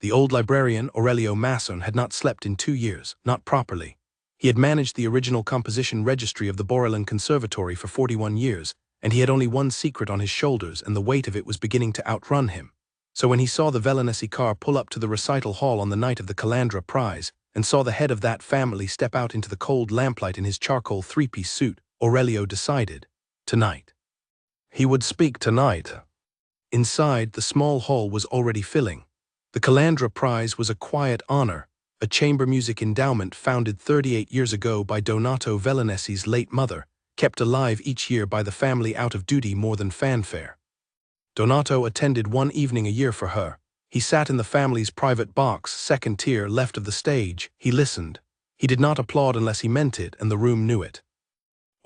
The old librarian, Aurelio Masson, had not slept in 2 years, not properly. He had managed the original composition registry of the conservatory for 41 years, and he had only one secret on his shoulders, and the weight of it was beginning to outrun him. So when he saw the Veronese car pull up to the recital hall on the night of the Calandra prize, and saw the head of that family step out into the cold lamplight in his charcoal three-piece suit, Aurelio decided, tonight. He would speak tonight. Inside, the small hall was already filling. The Calandra Prize was a quiet honor, a chamber music endowment founded 38 years ago by Donato Velonese's late mother, kept alive each year by the family out of duty more than fanfare. Donato attended one evening a year for her. He sat in the family's private box, second tier, left of the stage. He listened. He did not applaud unless he meant it, and the room knew it.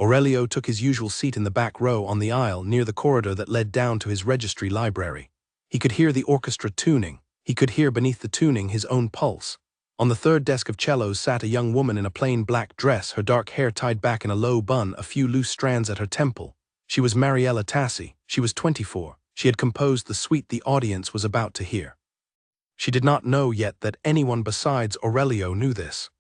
Aurelio took his usual seat in the back row on the aisle near the corridor that led down to his registry library. He could hear the orchestra tuning. He could hear beneath the tuning his own pulse. On the third desk of cellos sat a young woman in a plain black dress, her dark hair tied back in a low bun, a few loose strands at her temple. She was Mariella Tassi. She was 24. She had composed the suite the audience was about to hear. She did not know yet that anyone besides Aurelio knew this.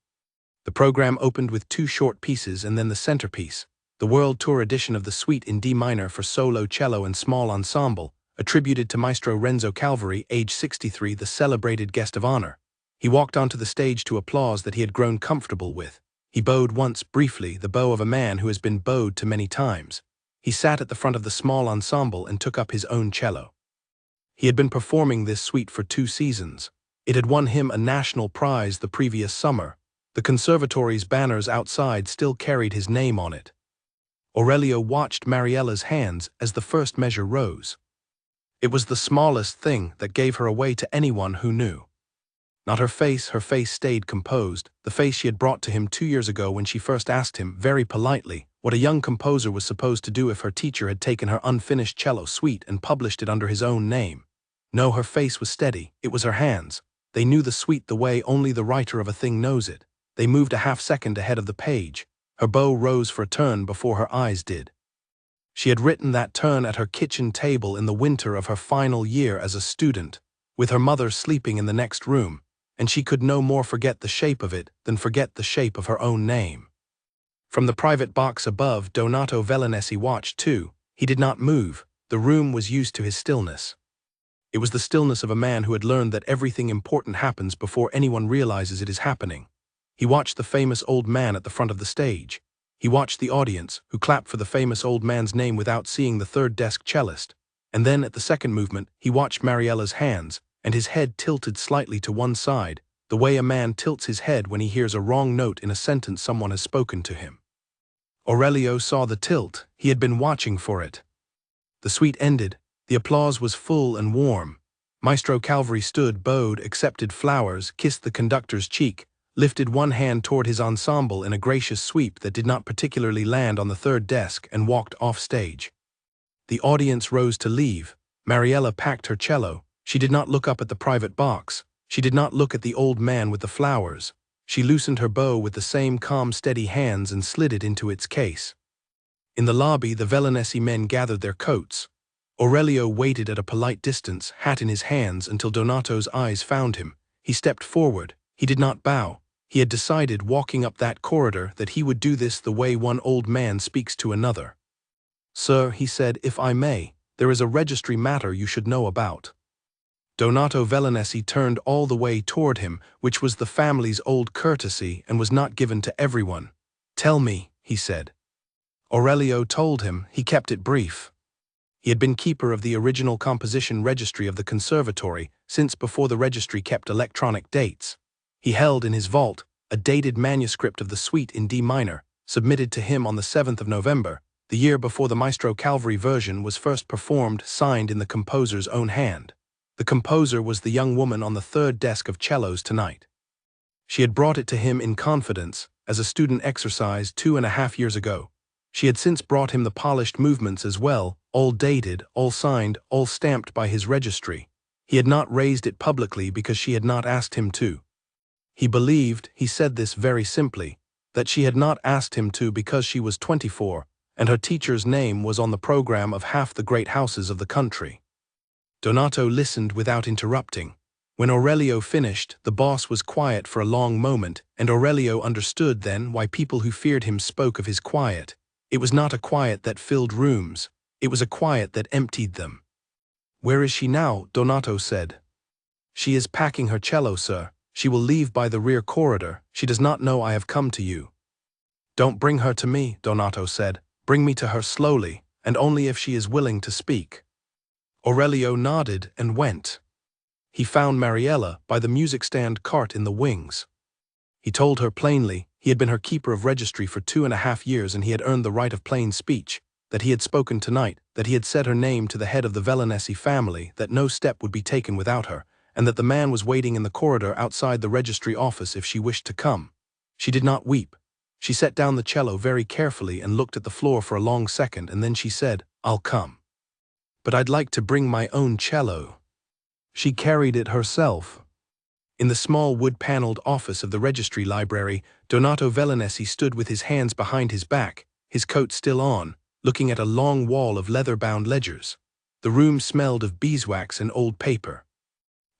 The program opened with 2 short pieces and then the centerpiece, the World Tour edition of the suite in D minor for solo cello and small ensemble, attributed to Maestro Renzo Calvari, age 63, the celebrated guest of honor. He walked onto the stage to applause that he had grown comfortable with. He bowed once, briefly, the bow of a man who has been bowed to many times. He sat at the front of the small ensemble and took up his own cello. He had been performing this suite for 2 seasons. It had won him a national prize the previous summer. The conservatory's banners outside still carried his name on it. Aurelio watched Mariella's hands as the first measure rose. It was the smallest thing that gave her away to anyone who knew. Not her face stayed composed, the face she had brought to him 2 years ago when she first asked him, very politely, what a young composer was supposed to do if her teacher had taken her unfinished cello suite and published it under his own name. No, her face was steady, it was her hands. They knew the suite the way only the writer of a thing knows it. They moved a half-second ahead of the page. Her bow rose for a turn before her eyes did. She had written that turn at her kitchen table in the winter of her final year as a student, with her mother sleeping in the next room, and she could no more forget the shape of it than forget the shape of her own name. From the private box above, Donato Veronese watched too. He did not move. The room was used to his stillness. It was the stillness of a man who had learned that everything important happens before anyone realizes it is happening. He watched the famous old man at the front of the stage. He watched the audience, who clapped for the famous old man's name without seeing the third desk cellist. And then, at the second movement, he watched Mariella's hands, and his head tilted slightly to one side, the way a man tilts his head when he hears a wrong note in a sentence someone has spoken to him. Aurelio saw the tilt. He had been watching for it. The suite ended. The applause was full and warm. Maestro Calvari stood, bowed, accepted flowers, kissed the conductor's cheek, lifted one hand toward his ensemble in a gracious sweep that did not particularly land on the third desk, and walked off stage. The audience rose to leave. Mariella packed her cello. She did not look up at the private box. She did not look at the old man with the flowers. She loosened her bow with the same calm, steady hands and slid it into its case. In the lobby, the Veronese men gathered their coats. Aurelio waited at a polite distance, hat in his hands, until Donato's eyes found him. He stepped forward. He did not bow. He had decided, walking up that corridor, that he would do this the way one old man speaks to another. "Sir," he said, "if I may, there is a registry matter you should know about." Donato Veronese turned all the way toward him, which was the family's old courtesy and was not given to everyone. "Tell me," he said. Aurelio told him. He kept it brief. He had been keeper of the original composition registry of the conservatory since before the registry kept electronic dates. He held in his vault a dated manuscript of the suite in D minor, submitted to him on the 7th of November, the year before the Maestro Calvari version was first performed, signed in the composer's own hand. The composer was the young woman on the third desk of cellos tonight. She had brought it to him in confidence, as a student exercise 2.5 years ago. She had since brought him the polished movements as well, all dated, all signed, all stamped by his registry. He had not raised it publicly because she had not asked him to. He believed, he said this very simply, that she had not asked him to because she was 24, and her teacher's name was on the program of half the great houses of the country. Donato listened without interrupting. When Aurelio finished, the boss was quiet for a long moment, and Aurelio understood then why people who feared him spoke of his quiet. It was not a quiet that filled rooms, it was a quiet that emptied them. "Where is she now?" Donato said. "She is packing her cello, sir. She will leave by the rear corridor. She does not know I have come to you." "Don't bring her to me," Donato said. "Bring me to her slowly, and only if she is willing to speak." Aurelio nodded and went. He found Mariella by the music stand cart in the wings. He told her plainly he had been her keeper of registry for 2.5 years and he had earned the right of plain speech, that he had spoken tonight, that he had said her name to the head of the Velanesi family, that no step would be taken without her, and that the man was waiting in the corridor outside the registry office if she wished to come. She did not weep. She set down the cello very carefully and looked at the floor for a long second, and then she said, "I'll come. But I'd like to bring my own cello." She carried it herself. In the small wood-paneled office of the registry library, Donato Velanesi stood with his hands behind his back, his coat still on, looking at a long wall of leather-bound ledgers. The room smelled of beeswax and old paper.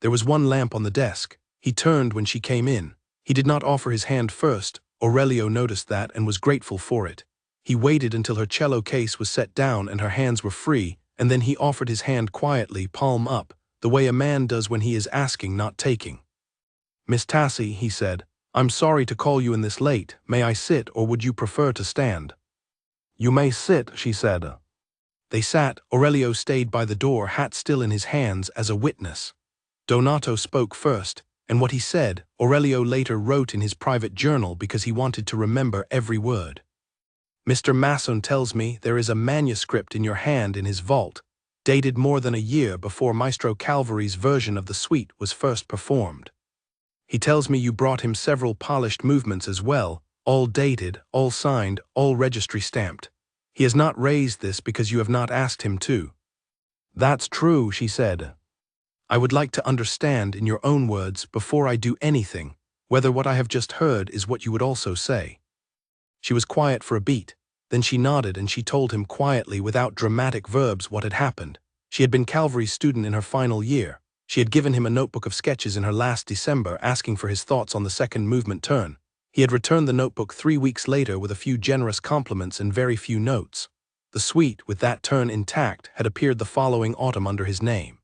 There was one lamp on the desk. He turned when she came in. He did not offer his hand first. Aurelio noticed that and was grateful for it. He waited until her cello case was set down and her hands were free, and then he offered his hand quietly, palm up, the way a man does when he is asking, not taking. "Miss Tassi," he said, "I'm sorry to call you in this late. May I sit, or would you prefer to stand?" "You may sit," she said. They sat. Aurelio stayed by the door, hat still in his hands, as a witness. Donato spoke first, and what he said, Aurelio later wrote in his private journal because he wanted to remember every word. "Mr. Masson tells me there is a manuscript in your hand in his vault, dated more than a year before Maestro Calvary's version of the suite was first performed. He tells me you brought him several polished movements as well, all dated, all signed, all registry stamped. He has not raised this because you have not asked him to." "That's true," she said. "I would like to understand, in your own words, before I do anything, whether what I have just heard is what you would also say." She was quiet for a beat. Then she nodded and she told him quietly, without dramatic verbs, what had happened. She had been Calvary's student in her final year. She had given him a notebook of sketches in her last December, asking for his thoughts on the second movement turn. He had returned the notebook 3 weeks later with a few generous compliments and very few notes. The suite, with that turn intact, had appeared the following autumn under his name.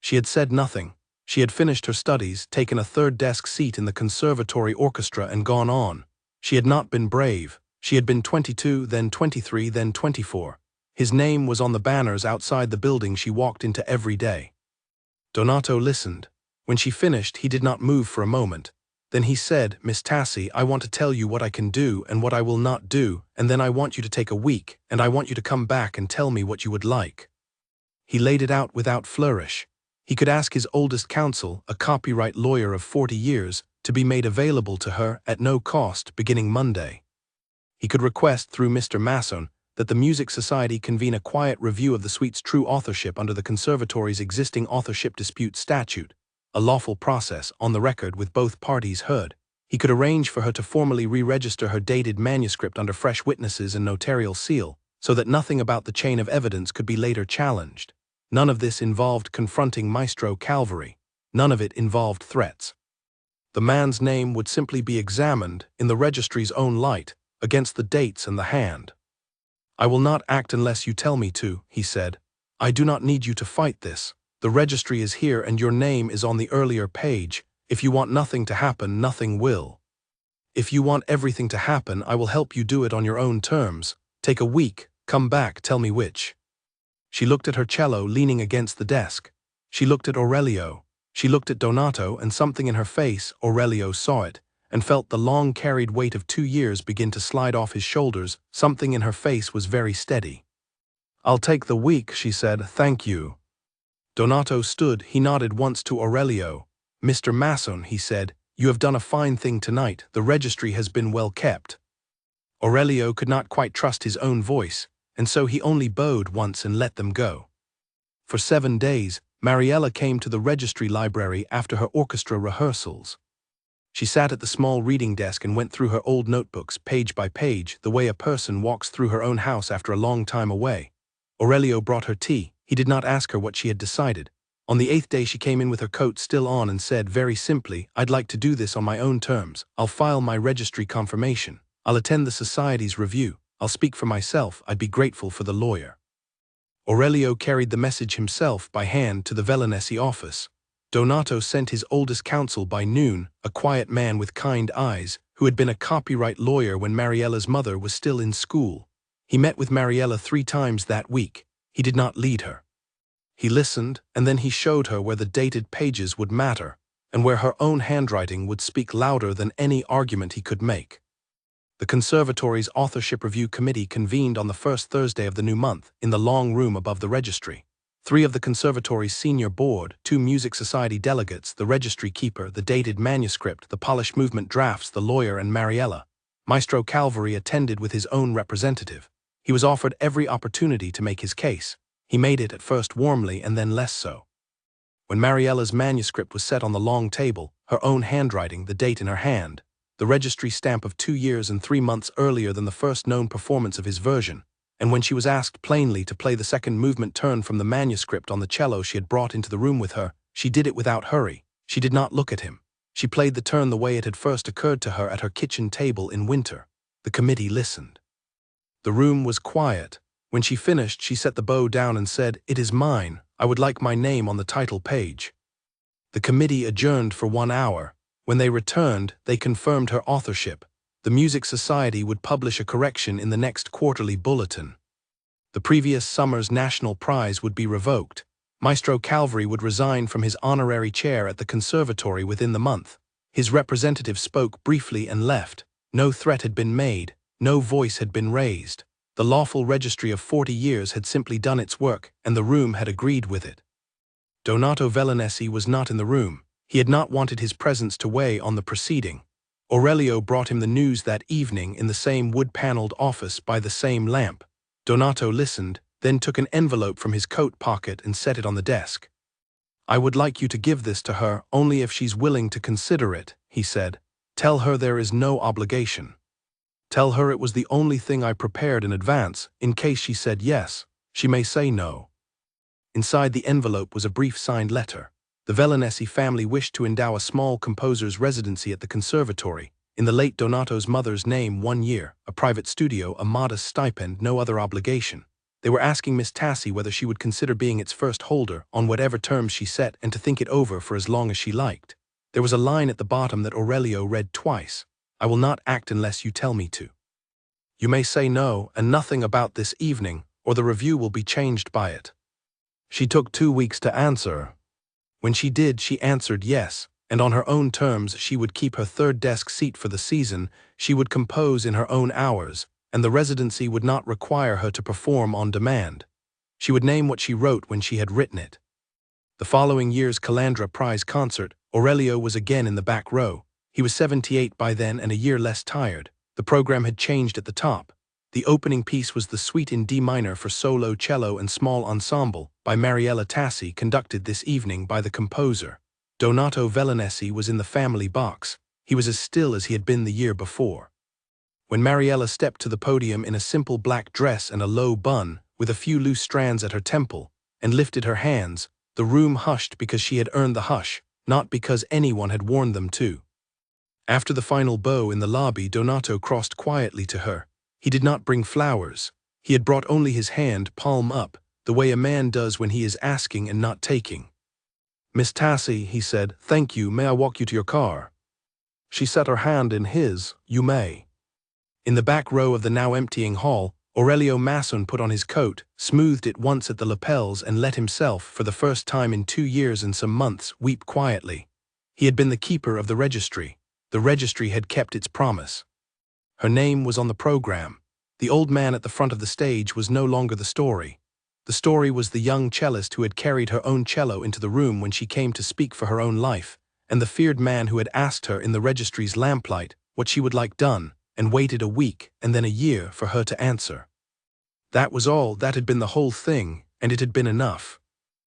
She had said nothing. She had finished her studies, taken a third desk seat in the conservatory orchestra and gone on. She had not been brave. She had been 22, then 23, then 24. His name was on the banners outside the building she walked into every day. Donato listened. When she finished, he did not move for a moment. Then he said, "Miss Tassi, I want to tell you what I can do and what I will not do, and then I want you to take a week, and I want you to come back and tell me what you would like." He laid it out without flourish. He could ask his oldest counsel, a copyright lawyer of 40 years, to be made available to her at no cost beginning Monday. He could request through Mr. Masson that the Music Society convene a quiet review of the suite's true authorship under the conservatory's existing authorship dispute statute, a lawful process on the record with both parties heard. He could arrange for her to formally re-register her dated manuscript under fresh witnesses and notarial seal, so that nothing about the chain of evidence could be later challenged. None of this involved confronting Maestro Calvary. None of it involved threats. The man's name would simply be examined, in the registry's own light, against the dates and the hand. "I will not act unless you tell me to," he said. "I do not need you to fight this. The registry is here and your name is on the earlier page. If you want nothing to happen, nothing will. If you want everything to happen, I will help you do it on your own terms. Take a week, come back, tell me which." She looked at her cello leaning against the desk. She looked at Aurelio. She looked at Donato, and something in her face, Aurelio saw it, and felt the long-carried weight of 2 years begin to slide off his shoulders. Something in her face was very steady. "I'll take the week," she said. "Thank you." Donato stood. He nodded once to Aurelio. "Mr. Masson," he said, "you have done a fine thing tonight. The registry has been well kept." Aurelio could not quite trust his own voice, and so he only bowed once and let them go. For 7 days, Mariella came to the registry library after her orchestra rehearsals. She sat at the small reading desk and went through her old notebooks, page by page, the way a person walks through her own house after a long time away. Aurelio brought her tea. He did not ask her what she had decided. On the 8th day she came in with her coat still on and said very simply, "I'd like to do this on my own terms. I'll file my registry confirmation. I'll attend the society's review. I'll speak for myself. I'd be grateful for the lawyer." Aurelio carried the message himself by hand to the Veronese office. Donato sent his oldest counsel by noon, a quiet man with kind eyes, who had been a copyright lawyer when Mariella's mother was still in school. He met with Mariella 3 times that week. He did not lead her. He listened, and then he showed her where the dated pages would matter, and where her own handwriting would speak louder than any argument he could make. The conservatory's authorship review committee convened on the first Thursday of the new month in the long room above the registry. 3 of the conservatory's senior board, 2 music society delegates, the registry keeper, the dated manuscript, the polished movement drafts, the lawyer, and Mariella. Maestro Calvary attended with his own representative. He was offered every opportunity to make his case. He made it at first warmly and then less so. When Mariella's manuscript was set on the long table, her own handwriting, the date in her hand, the registry stamp of 2 years and 3 months earlier than the first known performance of his version, and when she was asked plainly to play the second movement turn from the manuscript on the cello she had brought into the room with her, she did it without hurry. She did not look at him. She played the turn the way it had first occurred to her at her kitchen table in winter. The committee listened. The room was quiet. When she finished, she set the bow down and said, "It is mine. I would like my name on the title page." The committee adjourned for 1 hour. When they returned, they confirmed her authorship. The Music Society would publish a correction in the next quarterly bulletin. The previous summer's national prize would be revoked. Maestro Calvary would resign from his honorary chair at the conservatory within the month. His representative spoke briefly and left. No threat had been made. No voice had been raised. The lawful registry of 40 years had simply done its work, and the room had agreed with it. Donato Veronese was not in the room. He had not wanted his presence to weigh on the proceeding. Aurelio brought him the news that evening in the same wood-paneled office by the same lamp. Donato listened, then took an envelope from his coat pocket and set it on the desk. "I would like you to give this to her only if she's willing to consider it," he said. "Tell her there is no obligation. Tell her it was the only thing I prepared in advance, in case she said yes. She may say no." Inside the envelope was a brief signed letter. The Veronese family wished to endow a small composer's residency at the conservatory, in the late Donato's mother's name, 1 year, a private studio, a modest stipend, no other obligation. They were asking Miss Tassi whether she would consider being its first holder, on whatever terms she set, and to think it over for as long as she liked. There was a line at the bottom that Aurelio read twice. "I will not act unless you tell me to. You may say no, and nothing about this evening, or the review will be changed by it." She took 2 weeks to answer. When she did, she answered yes, and on her own terms she would keep her 3rd desk seat for the season, she would compose in her own hours, and the residency would not require her to perform on demand. She would name what she wrote when she had written it. The following year's Calandra Prize concert, Aurelio was again in the back row. He was 78 by then and a year less tired. The program had changed at the top. The opening piece was the Suite in D minor for solo cello and small ensemble by Mariella Tassi, conducted this evening by the composer. Donato Veronese was in the family box. He was as still as he had been the year before. When Mariella stepped to the podium in a simple black dress and a low bun, with a few loose strands at her temple, and lifted her hands, the room hushed because she had earned the hush, not because anyone had warned them to. After the final bow in the lobby, Donato crossed quietly to her. He did not bring flowers. He had brought only his hand, palm up, the way a man does when he is asking and not taking. "Miss Tassi," he said, "thank you. May I walk you to your car?" She set her hand in his. "You may." In the back row of the now emptying hall, Aurelio Masson put on his coat, smoothed it once at the lapels, and let himself, for the first time in 2 years and some months, weep quietly. He had been the keeper of the registry. The registry had kept its promise. Her name was on the program. The old man at the front of the stage was no longer the story. The story was the young cellist who had carried her own cello into the room when she came to speak for her own life, and the feared man who had asked her in the registry's lamplight what she would like done, and waited a week and then a year for her to answer. That was all. That had been the whole thing, and it had been enough.